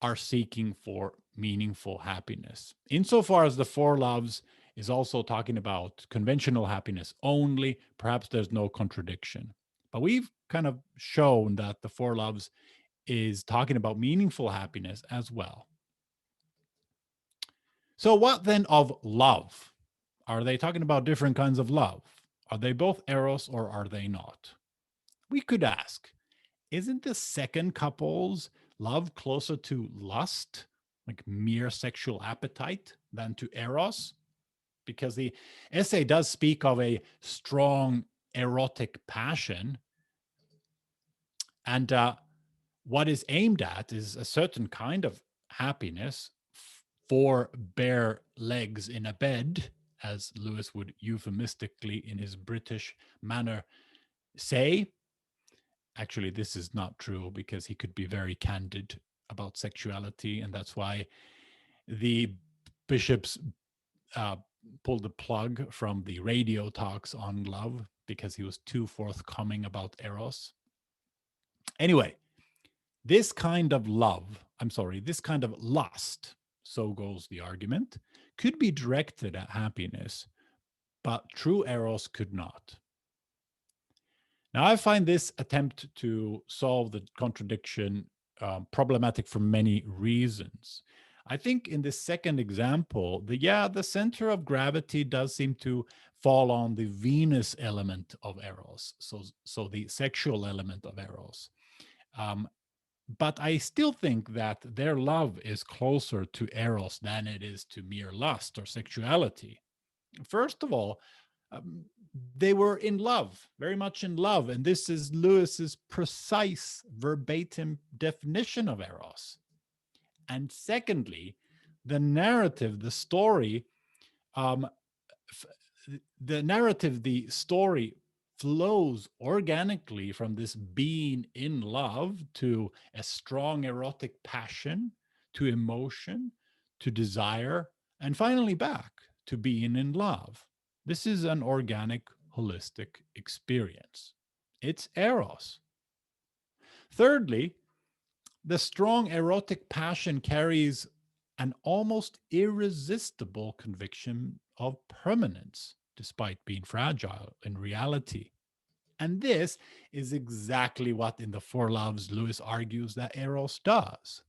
are seeking for meaningful happiness. Insofar as the four loves is also talking about conventional happiness only, perhaps there's no contradiction. But we've kind of shown that the four loves is talking about meaningful happiness as well. So, what then of love? Are they talking about different kinds of love? Are they both eros or are they not? We could ask, isn't the second couple's love closer to lust, like mere sexual appetite, than to eros? Because the essay does speak of a strong erotic passion. And what is aimed at is a certain kind of happiness, four bare legs in a bed, as Lewis would euphemistically, in his British manner, say. Actually, this is not true because he could be very candid about sexuality, and that's why the bishops uh, pulled the plug from the radio talks on love because he was too forthcoming about eros. Anyway, this kind of love, this kind of lust, so goes the argument, could be directed at happiness, but true eros could not. Now, I find this attempt to solve the contradiction problematic for many reasons. I think in this second example, the center of gravity does seem to fall on the Venus element of eros, so the sexual element of eros. But I still think that their love is closer to eros than it is to mere lust or sexuality. First of all, um, they were in love, very much in love. And this is Lewis's precise verbatim definition of eros. And secondly, the narrative, the story, um, the story flows organically from this being in love to a strong erotic passion, to emotion, to desire, and finally back to being in love. This is an organic, holistic experience. It's eros. Thirdly, the strong erotic passion carries an almost irresistible conviction of permanence, despite being fragile in reality. And this is exactly what in the Four Loves Lewis argues that eros does.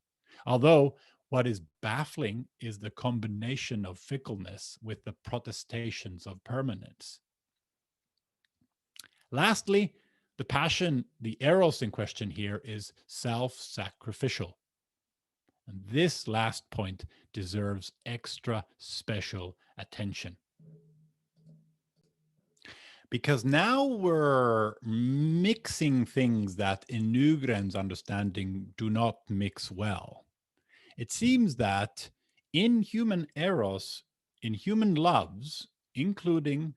Although what is baffling is the combination of fickleness with the protestations of permanence. Lastly, the passion, the eros in question here, is self sacrificial. And this last point deserves extra special attention. Because now we're mixing things that in Nygren's understanding do not mix well. It seems that in human eros, in human loves, including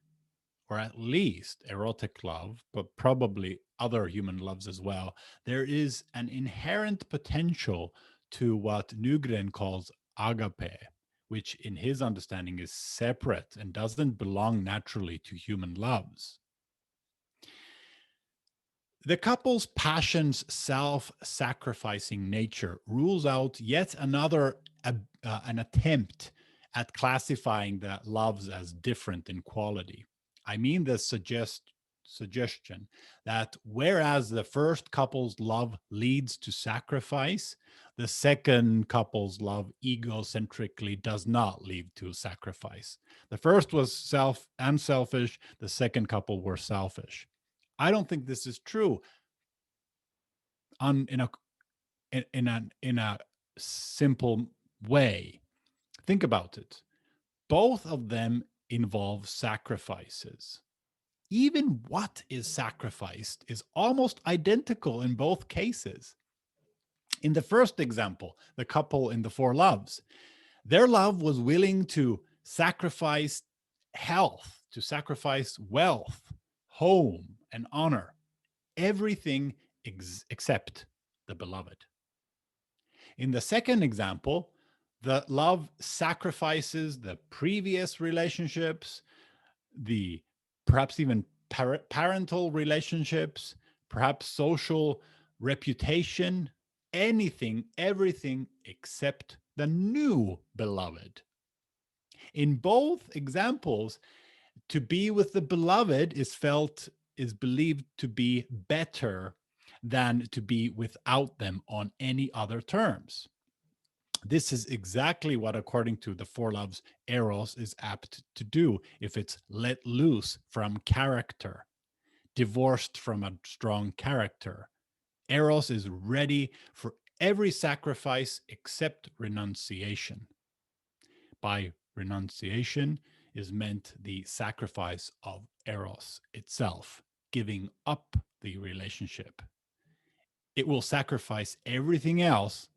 or at least erotic love, but probably other human loves as well, there is an inherent potential to what Nygren calls agape, which in his understanding is separate and doesn't belong naturally to human loves. The couple's passion's self sacrificing nature rules out yet another an attempt at classifying the loves as different in quality. I mean the suggestion that whereas the first couple's love leads to sacrifice, the second couple's love egocentrically does not lead to sacrifice. The first was unselfish, the second couple were selfish. I don't think this is true in a simple way. Think about it. Both of them involve sacrifices. Even what is sacrificed is almost identical in both cases. In the first example, the couple in the four loves, their love was willing to sacrifice health, to sacrifice wealth, home, and honor, everything except the beloved. In the second example, the love sacrifices the previous relationships, the perhaps even parental relationships, perhaps social reputation, anything, everything except the new beloved. In both examples, to be with the beloved is believed to be better than to be without them on any other terms. This is exactly what, according to the four loves, Eros is apt to do if it's let loose from character, divorced from a strong character. Eros is ready for every sacrifice except renunciation. By renunciation is meant the sacrifice of Eros itself, giving up the relationship. It will sacrifice everything else,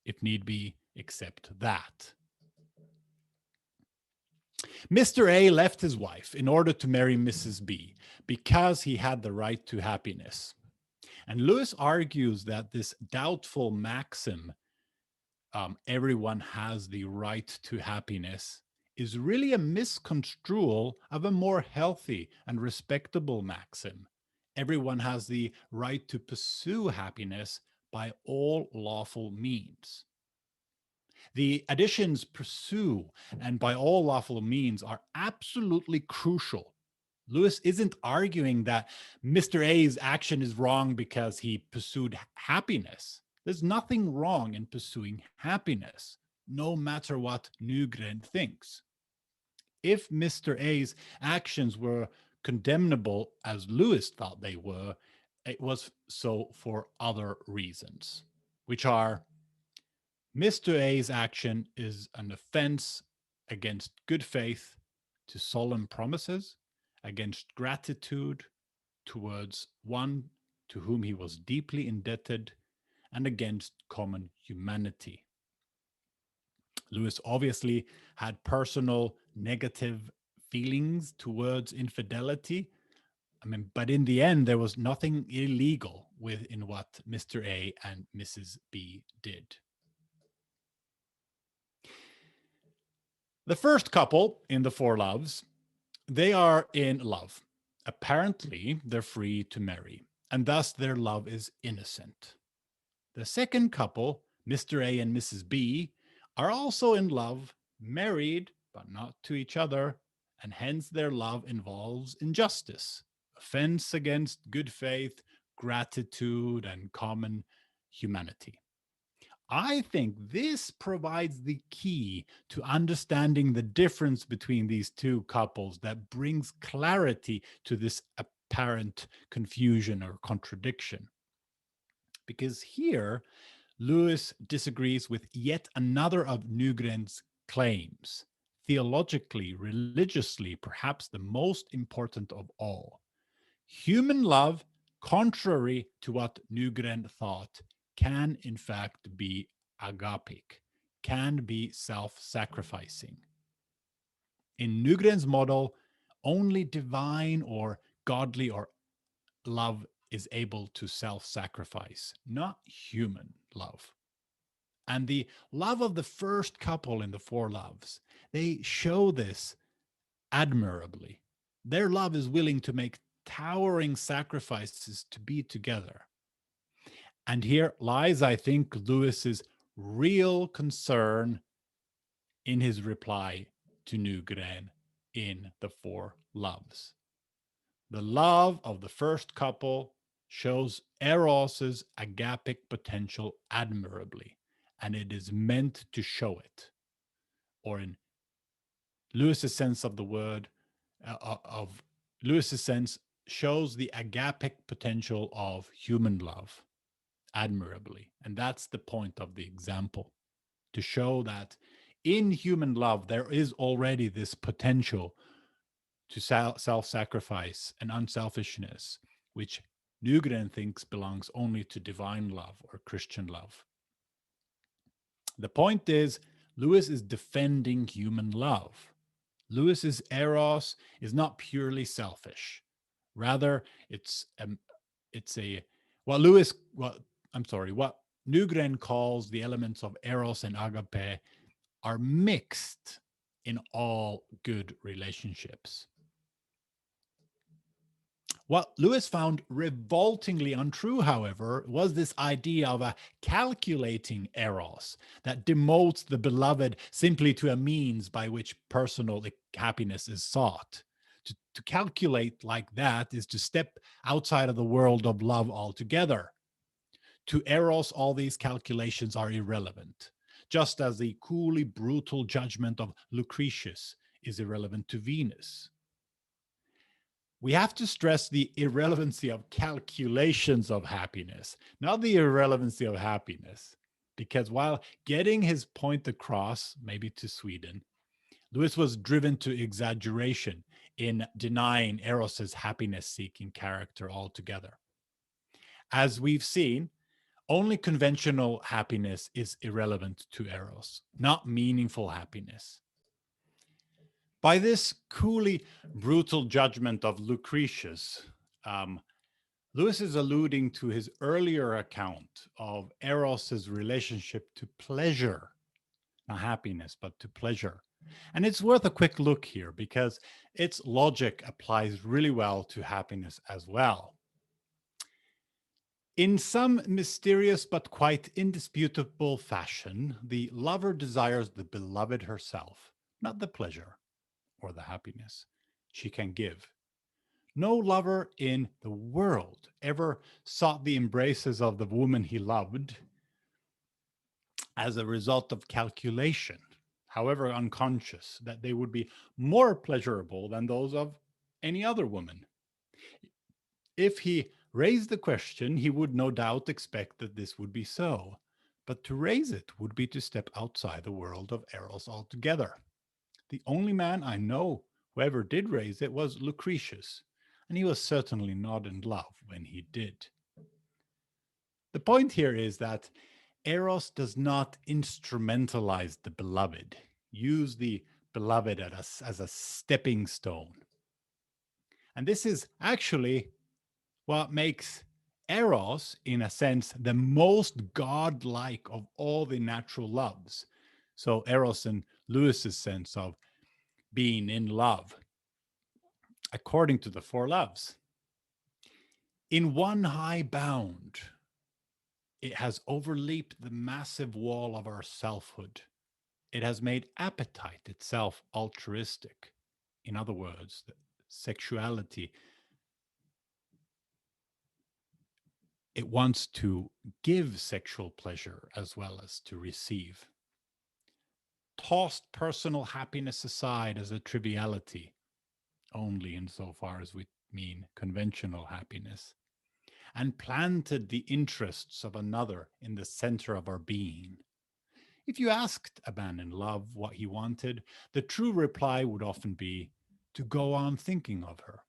if need be, except that. Mr. A left his wife in order to marry Mrs. B because he had the right to happiness. And Lewis argues that this doubtful maxim, everyone has the right to happiness, is really a misconstrual of a more healthy and respectable maxim. Everyone has the right to pursue happiness by all lawful means. The additions pursue and by all lawful means are absolutely crucial. Lewis isn't arguing that Mr. A's action is wrong because he pursued happiness. There's nothing wrong in pursuing happiness, no matter what Nygren thinks. If Mr. A's actions were condemnable, as Lewis thought they were, it was so for other reasons, which are Mr. A's action is an offense against good faith, to solemn promises, against gratitude towards one to whom he was deeply indebted, and against common humanity. Lewis obviously had personal negative feelings towards infidelity. But in the end, there was nothing illegal in what Mr. A and Mrs. B did. The first couple in the four loves, they are in love. Apparently, they're free to marry, and thus their love is innocent. The second couple, Mr. A and Mrs. B, are also in love, married, but not to each other, and hence their love involves injustice, offense against good faith, gratitude, and common humanity. I think this provides the key to understanding the difference between these two couples that brings clarity to this apparent confusion or contradiction. Because here, Lewis disagrees with yet another of Nygren's claims, theologically, religiously, perhaps the most important of all. Human love, contrary to what Nygren thought, can in fact be agapic, can be self-sacrificing. In Nygren's model, only divine or godly or love is able to self-sacrifice, not human love. And the love of the first couple in the four loves, they show this admirably. Their love is willing to make towering sacrifices to be together. And here lies, I think, Lewis's real concern in his reply to Nygren in the four loves. The love of the first couple shows Eros's agapic potential admirably, and it is meant to show it. Or in Lewis's sense of the word, of Lewis's sense, shows the agapic potential of human love admirably. And that's the point of the example, to show that in human love, there is already this potential to self-sacrifice and unselfishness, which Nygren thinks belongs only to divine love or Christian love. The point is, Lewis is defending human love. Lewis's eros is not purely selfish. Rather, it's a what Lewis what I'm sorry, what Nygren calls the elements of eros and agape are mixed in all good relationships. What Lewis found revoltingly untrue, however, was this idea of a calculating eros that demotes the beloved simply to a means by which personal happiness is sought. To calculate like that is to step outside of the world of love altogether. To Eros, all these calculations are irrelevant, just as the coolly brutal judgment of Lucretius is irrelevant to Venus. We have to stress the irrelevancy of calculations of happiness, not the irrelevancy of happiness. Because while getting his point across, maybe to Sweden, Lewis was driven to exaggeration in denying Eros's happiness seeking character altogether. As we've seen, only conventional happiness is irrelevant to Eros, not meaningful happiness. By this coolly brutal judgment of Lucretius, Lewis is alluding to his earlier account of Eros's relationship to pleasure, not happiness, but to pleasure. And it's worth a quick look here because its logic applies really well to happiness as well. In some mysterious but quite indisputable fashion, the lover desires the beloved herself, not the pleasure or the happiness she can give. No lover in the world ever sought the embraces of the woman he loved as a result of calculation, however unconscious, that they would be more pleasurable than those of any other woman. If he raised the question, he would no doubt expect that this would be so. But to raise it would be to step outside the world of Eros altogether. The only man I know who ever did raise it was Lucretius, and he was certainly not in love when he did. The point here is that Eros does not instrumentalize the beloved, use the beloved as a stepping stone. And this is actually what makes Eros, in a sense, the most godlike of all the natural loves. So, Eros in Lewis's sense of being in love, according to the four loves. In one high bound, it has overleaped the massive wall of our selfhood. It has made appetite itself altruistic. In other words, sexuality, it wants to give sexual pleasure as well as to receive. Tossed personal happiness aside as a triviality, only insofar as we mean conventional happiness, and planted the interests of another in the center of our being. If you asked a man in love what he wanted, the true reply would often be to go on thinking of her.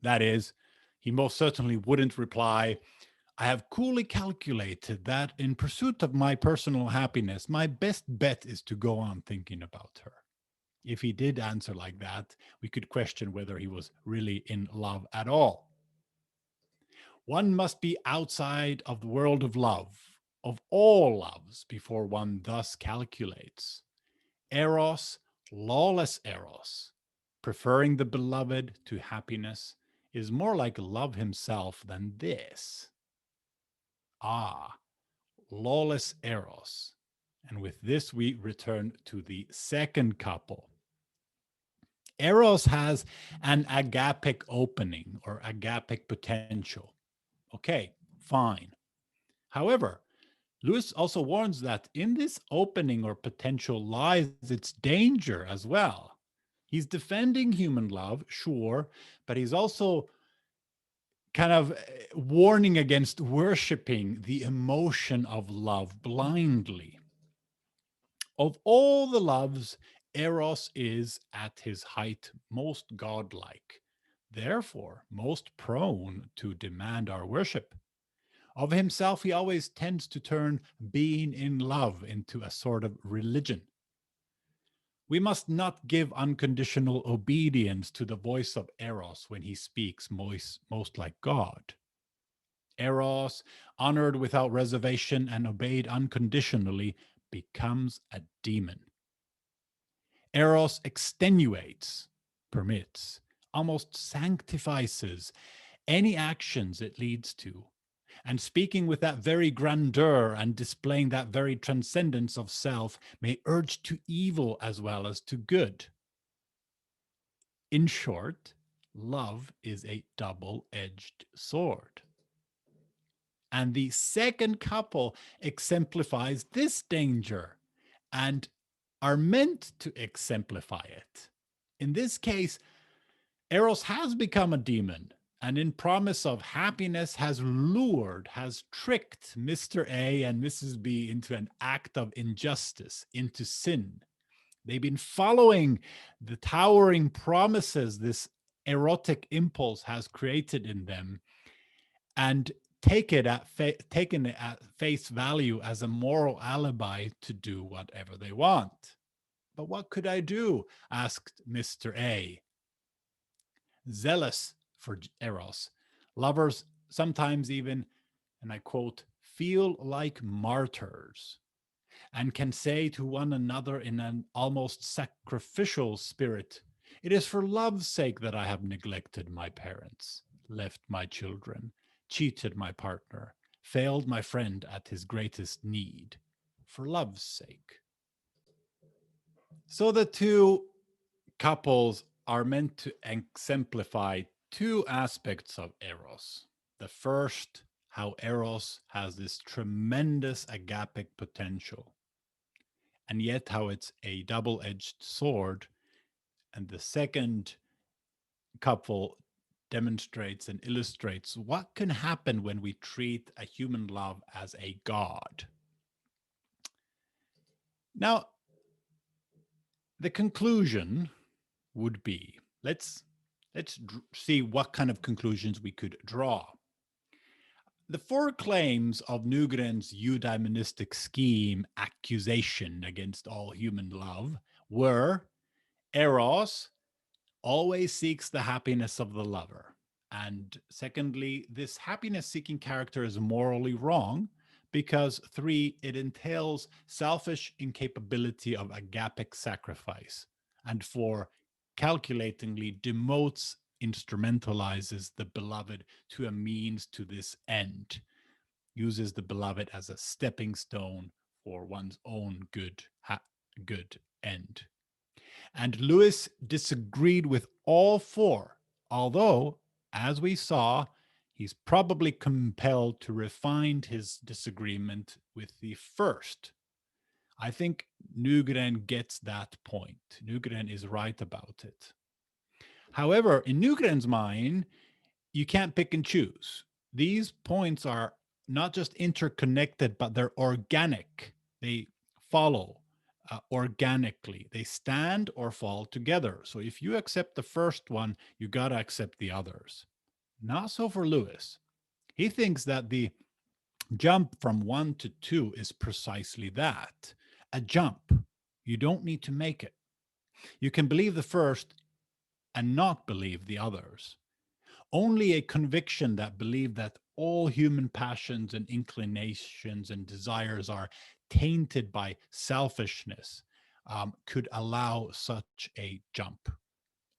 That is, he most certainly wouldn't reply, I have coolly calculated that in pursuit of my personal happiness, my best bet is to go on thinking about her. If he did answer like that, we could question whether he was really in love at all. One must be outside of the world of love, of all loves, before one thus calculates. Eros, lawless Eros, preferring the beloved to happiness, is more like love himself than this. Ah, lawless Eros. And with this, we return to the second couple. Eros has an agapic opening or agapic potential. Okay, fine. However, Lewis also warns that in this opening or potential lies its danger as well. He's defending human love, sure, but he's also kind of warning against worshiping the emotion of love blindly. Of all the loves, Eros is at his height most godlike, therefore most prone to demand our worship. Of himself, he always tends to turn being in love into a sort of religion. We must not give unconditional obedience to the voice of Eros when he speaks most like God. Eros, honored without reservation and obeyed unconditionally, becomes a demon. Eros extenuates, permits, almost sanctifies any actions it leads to. And speaking with that very grandeur and displaying that very transcendence of self may urge to evil as well as to good. In short, love is a double edged sword. And the second couple exemplifies this danger and are meant to exemplify it. In this case, Eros has become a demon and in promise of happiness has lured, has tricked Mr. A and Mrs. B into an act of injustice, into sin. They've been following the towering promises this erotic impulse has created in them and taken it at face value as a moral alibi to do whatever they want. But what could I do? Asked Mr. A. Zealous for Eros, lovers sometimes even, and I quote, feel like martyrs and can say to one another in an almost sacrificial spirit, it is for love's sake that I have neglected my parents, left my children, cheated my partner, failed my friend at his greatest need, for love's sake. So the two couples are meant to exemplify two aspects of Eros. The first, how Eros has this tremendous agapic potential, and yet how it's a double edged sword. And the second couple demonstrates and illustrates what can happen when we treat a human love as a god. Now, the conclusion would be let's see what kind of conclusions we could draw. The four claims of Nygren's eudaimonistic scheme accusation against all human love were Eros always seeks the happiness of the lover. And secondly, this happiness seeking character is morally wrong because three, it entails selfish incapability of agapic sacrifice. And four, calculatingly demotes, instrumentalizes the beloved to a means to this end, uses the beloved as a stepping stone for one's own good end. And Lewis disagreed with all four, although, as we saw, he's probably compelled to refine his disagreement with the first. I think Nygren gets that point. Nygren is right about it. However, in Nygren's mind, you can't pick and choose. These points are not just interconnected, but they're organic. They follow organically. They stand or fall together. So if you accept the first one, you got to accept the others. Not so for Lewis. He thinks that the jump from one to two is precisely that, a jump. You don't need to make it. You can believe the first and not believe the others. Only a conviction that believed that all human passions and inclinations and desires are tainted by selfishness could allow such a jump.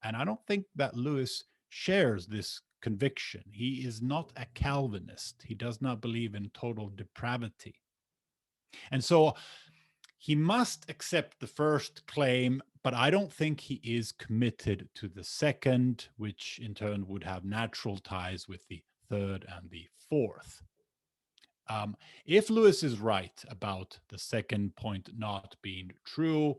And I don't think that Lewis shares this conviction. He is not a Calvinist. He does not believe in total depravity. And so he must accept the first claim, but I don't think he is committed to the second, which in turn would have natural ties with the third and the fourth. If Lewis is right about the second point not being true,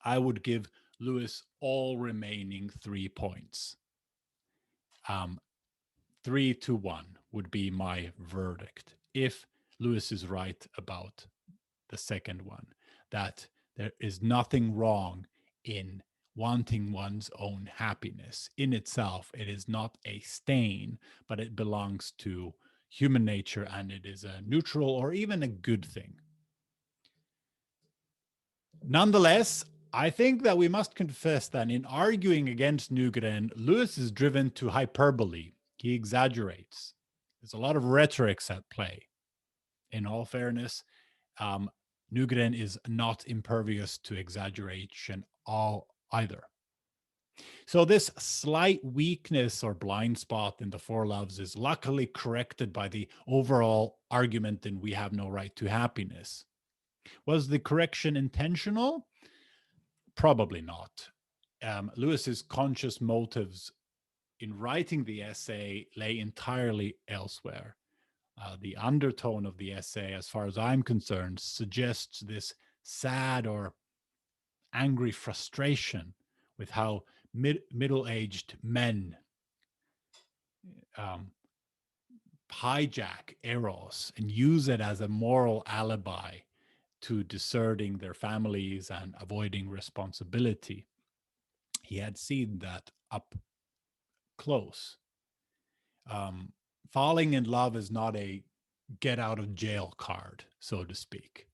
I would give Lewis all remaining 3 points. 3-1 would be my verdict if Lewis is right about the second one, that there is nothing wrong in wanting one's own happiness. In itself, it is not a stain, but it belongs to human nature, and it is a neutral or even a good thing. Nonetheless, I think that we must confess that in arguing against Nygren, Lewis is driven to hyperbole. He exaggerates. There's a lot of rhetorics at play. In all fairness, Nygren is not impervious to exaggeration either. So this slight weakness or blind spot in the Four Loves is luckily corrected by the overall argument in We Have No Right to Happiness. Was the correction intentional? Probably not. Lewis's conscious motives in writing the essay lay entirely elsewhere. The undertone of the essay, as far as I'm concerned, suggests this sad or angry frustration with how middle-aged men hijack Eros and use it as a moral alibi to deserting their families and avoiding responsibility. He had seen that up close. Falling in love is not a get out of jail card, so to speak.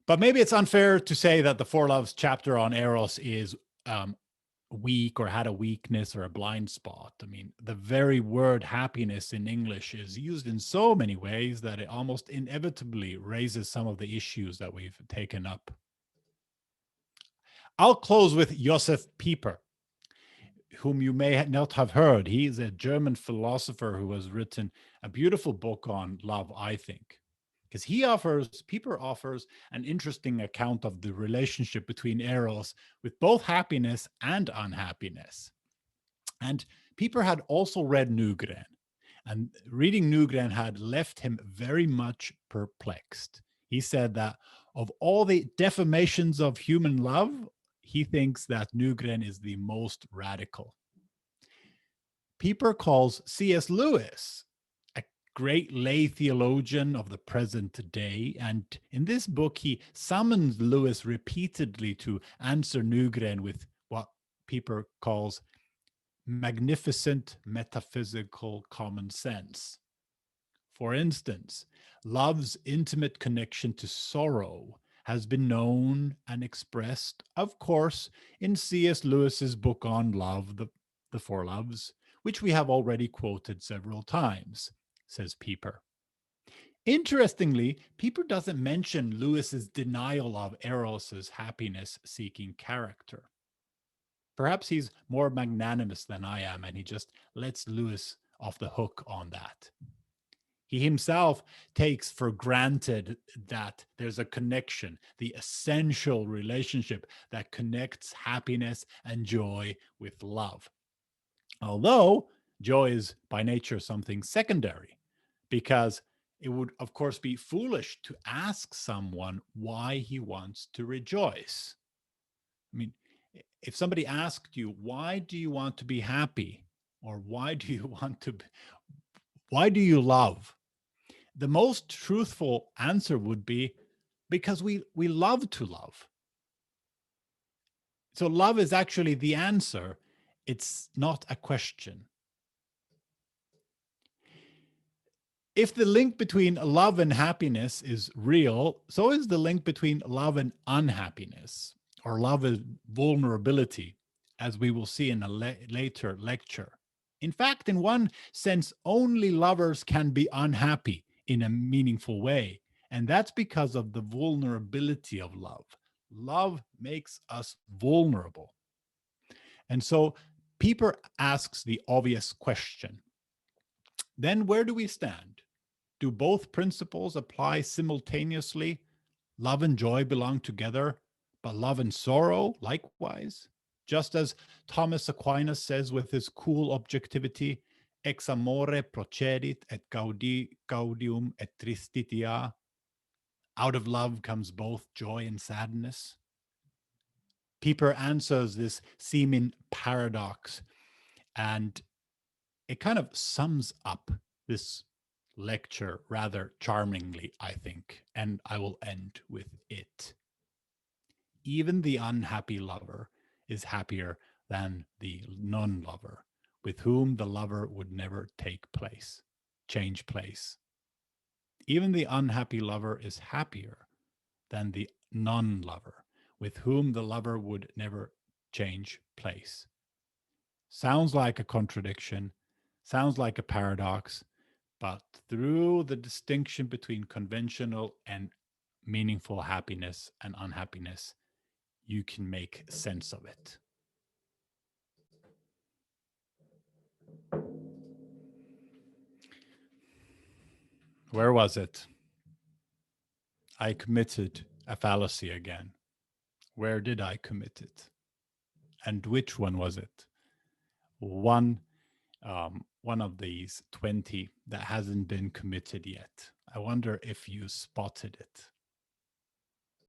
But maybe it's unfair to say that the Four Loves chapter on Eros is weak or had a weakness or a blind spot. I mean, the very word happiness in English is used in so many ways that it almost inevitably raises some of the issues that we've taken up. I'll close with Josef Pieper, whom you may not have heard. He is a German philosopher who has written a beautiful book on love, I think. Because Pieper offers an interesting account of the relationship between Eros with both happiness and unhappiness. And Pieper had also read Nygren, and reading Nygren had left him very much perplexed. He said that of all the defamations of human love, he thinks that Nygren is the most radical. Pieper calls C.S. Lewis a great lay theologian of the present day, and in this book he summons Lewis repeatedly to answer Nygren with what Pieper calls magnificent metaphysical common sense. For instance, love's intimate connection to sorrow has been known and expressed, of course, in C.S. Lewis's book on love, The Four Loves, which we have already quoted several times, says Pieper. Interestingly, Pieper doesn't mention Lewis's denial of Eros's happiness-seeking character. Perhaps he's more magnanimous than I am, and he just lets Lewis off the hook on that. He himself takes for granted that there's a connection, the essential relationship that connects happiness and joy with love. Although joy is by nature something secondary, because it would, of course, be foolish to ask someone why he wants to rejoice. I mean, if somebody asked you, why do you want to be happy? Or why do you love? The most truthful answer would be because we love to love. So love is actually the answer. It's not a question. If the link between love and happiness is real, so is the link between love and unhappiness, or love and vulnerability, as we will see in a later lecture. In fact, in one sense, only lovers can be unhappy in a meaningful way, and that's because of the vulnerability of love. Love makes us vulnerable. And so Pieper asks the obvious question. Then where do we stand? Do both principles apply simultaneously? Love and joy belong together, but love and sorrow likewise? Just as Thomas Aquinas says with his cool objectivity, ex amore procedit et gaudium et tristitia. Out of love comes both joy and sadness. Pieper answers this seeming paradox, and it kind of sums up this lecture rather charmingly, I think, and I will end with it. even the unhappy lover is happier than the non-lover, with whom the lover would never change place. Even the unhappy lover is happier than the non-lover, with whom the lover would never change place. Sounds like a contradiction, sounds like a paradox, but through the distinction between conventional and meaningful happiness and unhappiness, you can make sense of it. Where was it? I committed a fallacy again. Where did I commit it? And which one was it? One of these 20 that hasn't been committed yet. I wonder if you spotted it.